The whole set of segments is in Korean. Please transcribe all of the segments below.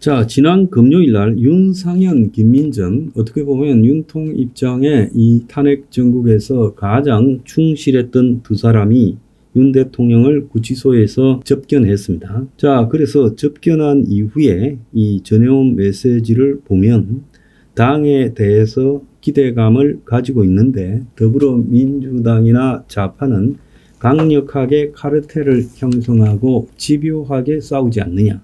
자, 지난 금요일 날 윤상현, 김민정, 어떻게 보면 윤통 입장에 이 탄핵 정국에서 가장 충실했던 두 사람이 윤 대통령을 구치소에서 접견했습니다. 자, 그래서 접견한 이후에 이 전해온 메시지를 보면 당에 대해서 기대감을 가지고 있는데 더불어민주당이나 좌파는 강력하게 카르텔을 형성하고 집요하게 싸우지 않느냐.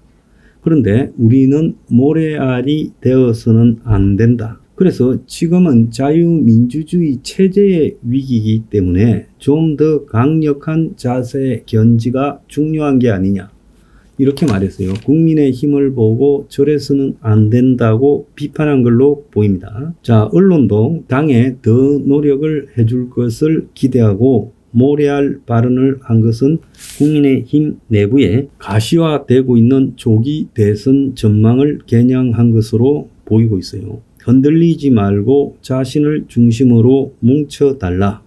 그런데 우리는 모래알이 되어서는 안 된다. 그래서 지금은 자유민주주의 체제의 위기이기 때문에 좀 더 강력한 자세의 견지가 중요한 게 아니냐. 이렇게 말했어요. 국민의 힘을 보고 저래서는 안 된다고 비판한 걸로 보입니다. 자, 언론도 당에 더 노력을 해줄 것을 기대하고 모래알 발언을 한 것은 국민의힘 내부에 가시화되고 있는 조기 대선 전망을 겨냥한 것으로 보이고 있어요. 흔들리지 말고 자신을 중심으로 뭉쳐달라.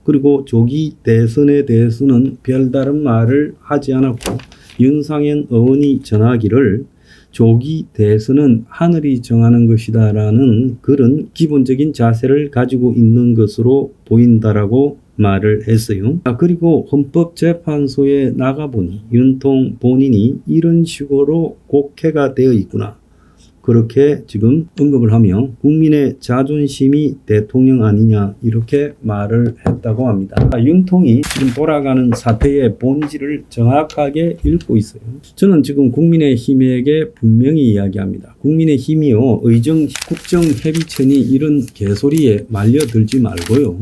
그리고 조기 대선에 대해서는 별다른 말을 하지 않았고 윤상현 의원이 전하기를 조기 대선은 하늘이 정하는 것이다 라는 그런 기본적인 자세를 가지고 있는 것으로 보인다라고 말을 했어요. 그리고 헌법재판소에 나가보니 윤통 본인이 이런 식으로 곡해가 되어 있구나. 그렇게 지금 언급을 하며 국민의 자존심이 대통령 아니냐 이렇게 말을 했다고 합니다. 윤통이 지금 돌아가는 사태의 본질을 정확하게 읽고 있어요. 저는 지금 국민의힘에게 분명히 이야기합니다. 국민의힘이요, 의정 국정협의체니 이런 개소리에 말려들지 말고요.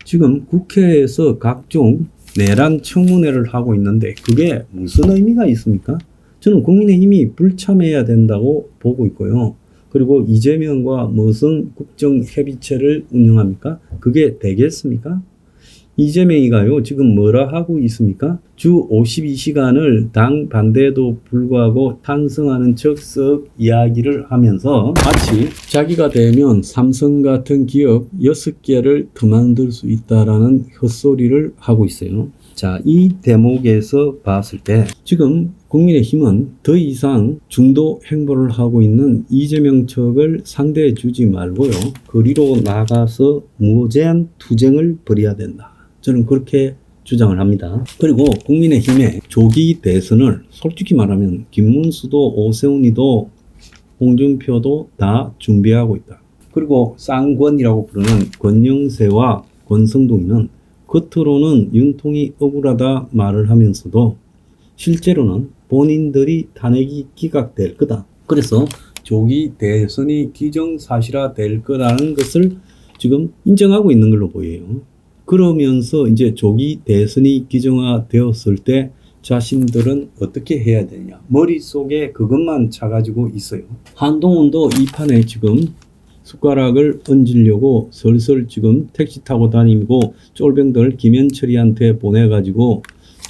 지금 국회에서 각종 내란 청문회를 하고 있는데 그게 무슨 의미가 있습니까? 저는 국민의힘이 불참해야 된다고 보고 있고요. 그리고 이재명과 무슨 국정협의체를 운영합니까? 그게 되겠습니까? 이재명이가요, 지금 뭐라 하고 있습니까? 주 52시간을 당 반대에도 불구하고 탄성하는 척 이야기를 하면서 마치 자기가 되면 삼성 같은 기업 6개를 그만둘 수 있다라는 헛소리를 하고 있어요. 자, 이 대목에서 봤을 때 지금 국민의힘은 더 이상 중도 행보를 하고 있는 이재명 측을 상대해 주지 말고요. 거리로 나가서 무제한 투쟁을 벌여야 된다. 저는 그렇게 주장을 합니다. 그리고 국민의힘의 조기 대선을 솔직히 말하면 김문수도 오세훈이도 홍준표도 다 준비하고 있다. 그리고 쌍권이라고 부르는 권영세와 권성동이는 겉으로는 윤통이 억울하다 말을 하면서도 실제로는 본인들이 탄핵이 기각될 거다. 그래서 조기 대선이 기정사실화 될 거라는 것을 지금 인정하고 있는 걸로 보여요. 그러면서 이제 조기 대선이 기정화되었을 때 자신들은 어떻게 해야 되냐. 머릿속에 그것만 차가지고 있어요. 한동훈도 이 판에 지금 숟가락을 얹으려고 슬슬 지금 택시 타고 다니고 쫄병들 김현철이한테 보내가지고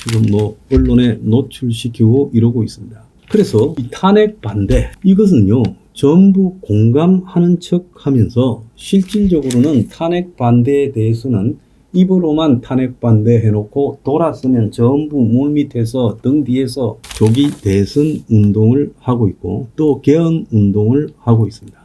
지금 뭐 언론에 노출시키고 이러고 있습니다. 그래서 이 탄핵 반대 이것은요 전부 공감하는 척 하면서 실질적으로는 탄핵 반대에 대해서는 입으로만 탄핵 반대해놓고 돌아서면 전부 물밑에서 등 뒤에서 조기 대선 운동을 하고 있고 또 개헌 운동을 하고 있습니다.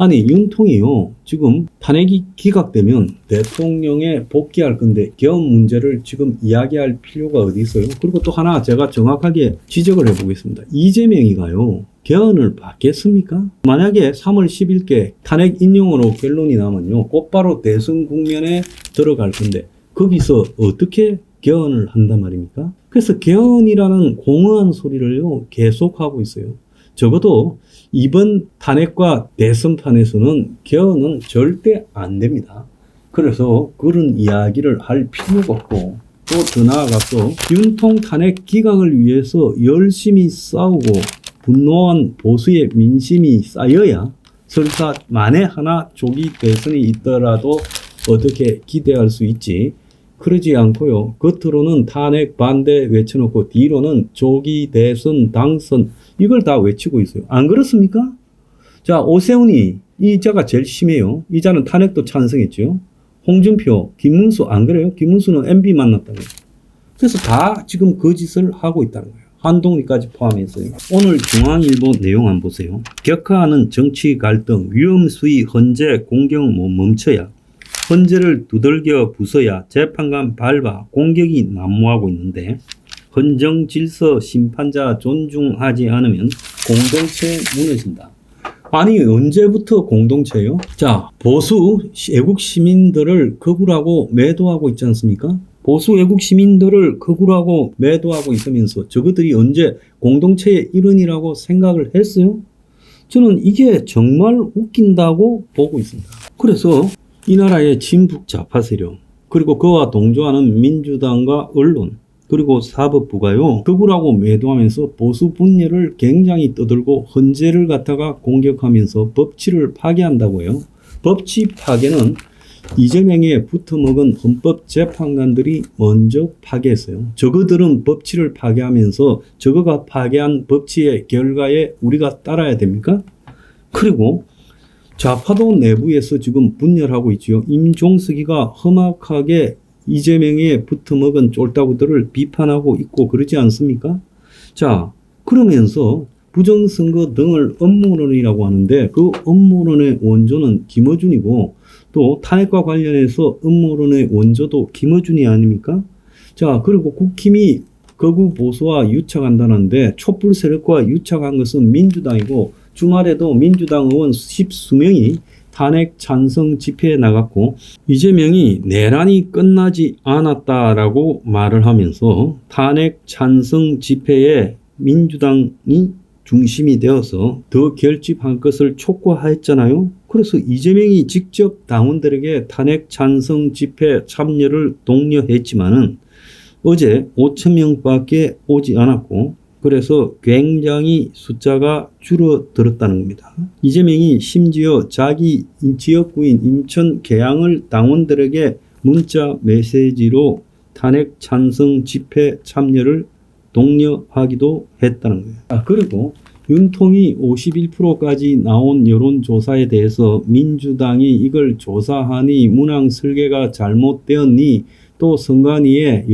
아니 윤통이요 지금 탄핵이 기각되면 대통령에 복귀할 건데 개헌 문제를 지금 이야기할 필요가 어디 있어요? 그리고 또 하나 제가 정확하게 지적을 해보겠습니다. 이재명이가요 개헌을 받겠습니까? 만약에 3월 10일께 탄핵 인용으로 결론이 나면요 곧바로 대선 국면에 들어갈 건데 거기서 어떻게 개헌을 한단 말입니까? 그래서 개헌이라는 공허한 소리를요 계속하고 있어요. 적어도 이번 탄핵과 대선판에서는 개헌은 절대 안 됩니다. 그래서 그런 이야기를 할 필요가 없고 또 더 나아가서 윤통 탄핵 기각을 위해서 열심히 싸우고 분노한 보수의 민심이 쌓여야 설사 만에 하나 조기 대선이 있더라도 어떻게 기대할 수 있지. 그러지 않고요. 겉으로는 탄핵 반대 외쳐놓고 뒤로는 조기 대선 당선 이걸 다 외치고 있어요. 안 그렇습니까? 자, 오세훈이 이 자가 제일 심해요. 이 자는 탄핵도 찬성했죠. 홍준표, 김문수 안 그래요? 김문수는 MB 만났다고요. 그래서 다 지금 그 짓을 하고 있다는 거예요. 한동리까지 포함했어요. 오늘 중앙일보 내용 한번 보세요. 격화하는 정치 갈등, 위험수위 헌재 공격 멈춰야, 헌재를 두들겨 부숴야, 재판관 밟아 공격이 난무하고 있는데, 헌정 질서 심판자 존중하지 않으면 공동체 무너진다. 아니 언제부터 공동체요? 자, 보수 애국 시민들을 거구라고 매도하고 있지 않습니까? 보수 애국 시민들을 거구라고 매도하고 있으면서 저것들이 언제 공동체의 일원이라고 생각을 했어요? 저는 이게 정말 웃긴다고 보고 있습니다. 그래서 이 나라의 친북 좌파 세력, 그리고 그와 동조하는 민주당과 언론, 그리고 사법부가요, 거구라고 매도하면서 보수 분열을 굉장히 떠들고 헌재를 갖다가 공격하면서 법치를 파괴한다고요. 법치 파괴는 이재명에 붙어먹은 헌법재판관들이 먼저 파괴했어요. 저거들은 법치를 파괴하면서 저거가 파괴한 법치의 결과에 우리가 따라야 됩니까? 그리고 좌파도 내부에서 지금 분열하고 있지요. 임종석이가 험악하게 이재명에 붙어먹은 쫄따구들을 비판하고 있고 그러지 않습니까? 자, 그러면서 부정선거 등을 음모론이라고 하는데 그 음모론의 원조는 김어준이고 또 탄핵과 관련해서 음모론의 원조도 김어준이 아닙니까? 자, 그리고 국힘이 거구 보수와 유착한다는데 촛불 세력과 유착한 것은 민주당이고 주말에도 민주당 의원 십수명이 탄핵 찬성 집회에 나갔고 이재명이 내란이 끝나지 않았다라고 말을 하면서 탄핵 찬성 집회에 민주당이 중심이 되어서 더 결집한 것을 촉구했잖아요. 그래서 이재명이 직접 당원들에게 탄핵 찬성 집회 참여를 독려했지만은 어제 5,000명밖에 오지 않았고 그래서 굉장히 숫자가 줄어들었다는 겁니다. 이재명이 심지어 자기 지역구인 인천 계양을 당원들에게 문자 메시지로 탄핵 찬성 집회 참여를 독려하기도 했다는 거예요. 그리고 윤통이 51%까지 나온 여론조사에 대해서 민주당이 이걸 조사하니 문항 설계가 잘못되었니 또 선관위의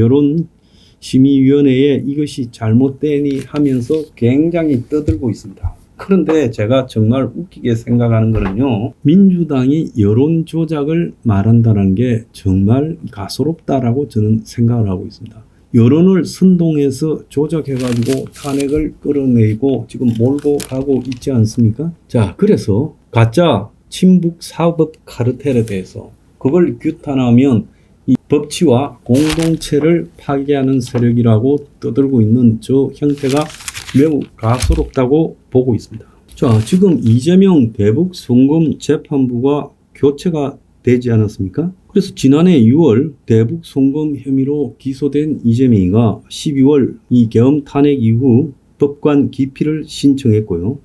여론심의위원회에 이것이 잘못되니 하면서 굉장히 떠들고 있습니다. 그런데 제가 정말 웃기게 생각하는 거는요, 민주당이 여론 조작을 말한다는 게 정말 가소롭다라고 저는 생각을 하고 있습니다. 여론을 선동해서 조작해가지고 탄핵을 끌어내고 지금 몰고 가고 있지 않습니까? 자, 그래서 가짜 친북 사법 카르텔에 대해서 그걸 규탄하면 이 법치와 공동체를 파괴하는 세력이라고 떠들고 있는 저 형태가 매우 가소롭다고 보고 있습니다. 자, 지금 이재명 대북 송금 재판부가 교체가 되지 않았습니까? 그래서 지난해 6월 대북 송금 혐의로 기소된 이재명이가 12월 이 계엄 탄핵 이후 법관 기피를 신청했고요.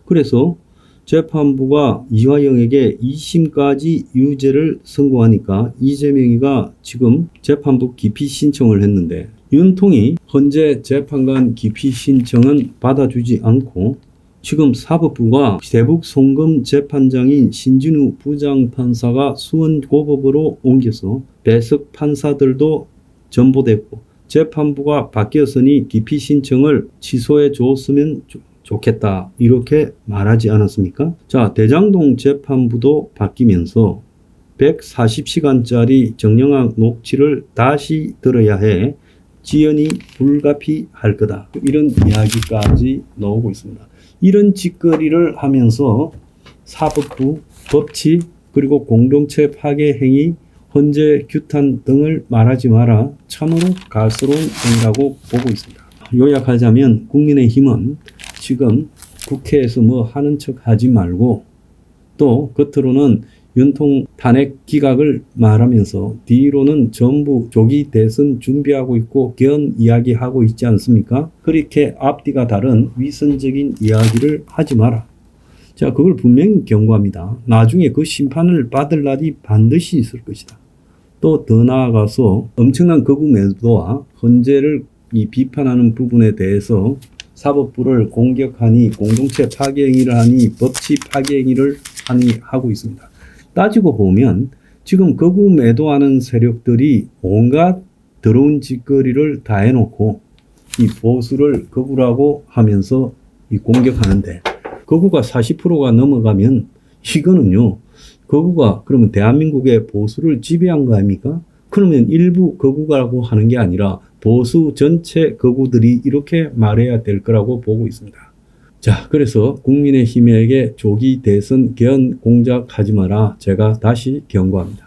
그래서 재판부가 이화영에게 2심까지 유죄를 선고하니까 이재명이가 지금 재판부 기피 신청을 했는데 윤통이 헌재 재판관 기피 신청은 받아주지 않고 지금 사법부가 대북 송금 재판장인 신진우 부장판사가 수원고법으로 옮겨서 배석 판사들도 전보됐고 재판부가 바뀌었으니 기피 신청을 취소해 줬으면 좋겠다 이렇게 말하지 않았습니까? 자, 대장동 재판부도 바뀌면서 140시간짜리 정영학 녹취를 다시 들어야 해 지연이 불가피할 거다 이런 이야기까지 나오고 있습니다. 이런 짓거리를 하면서 사법부, 법치, 그리고 공동체 파괴 행위, 헌재 규탄 등을 말하지 마라 참으로 가스로운 행위라고 보고 있습니다. 요약하자면 국민의힘은 지금 국회에서 뭐 하는 척 하지 말고 또 겉으로는 윤통 탄핵 기각을 말하면서 뒤로는 전부 조기 대선 준비하고 있고 견 이야기하고 있지 않습니까? 그렇게 앞뒤가 다른 위선적인 이야기를 하지 마라. 자, 그걸 분명히 경고합니다. 나중에 그 심판을 받을 날이 반드시 있을 것이다. 또 더 나아가서 엄청난 거부 매도와 헌재를 비판하는 부분에 대해서 사법부를 공격하니 공동체 파괴 행위를 하니 법치 파괴 행위를 하니 하고 있습니다. 따지고 보면 지금 거구 매도하는 세력들이 온갖 더러운 짓거리를 다 해놓고 이 보수를 거구라고 하면서 이 공격하는데, 거구가 40%가 넘어가면 이거는요, 거구가 그러면 대한민국의 보수를 지배한 거 아닙니까? 그러면 일부 거구라고 하는 게 아니라 보수 전체 거구들이 이렇게 말해야 될 거라고 보고 있습니다. 자, 그래서 국민의힘에게 조기 대선 개헌 공작하지 마라, 제가 다시 경고합니다.